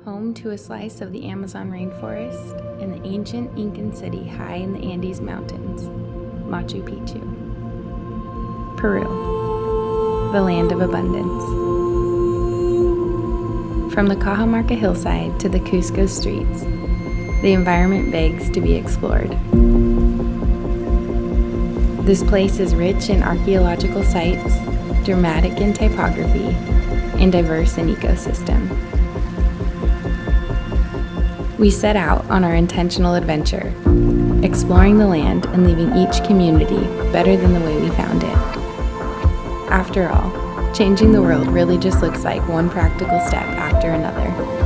home to a slice of the Amazon rainforest and the ancient Incan city high in the Andes Mountains, Machu Picchu. Peru, the land of abundance. From the Cajamarca hillside to the Cusco streets, the environment begs to be explored. This place is rich in archaeological sites, dramatic in typography, and diverse in ecosystem. We set out on our intentional adventure, exploring the land and leaving each community better than the way we found it. After all, changing the world really just looks like one practical step after another.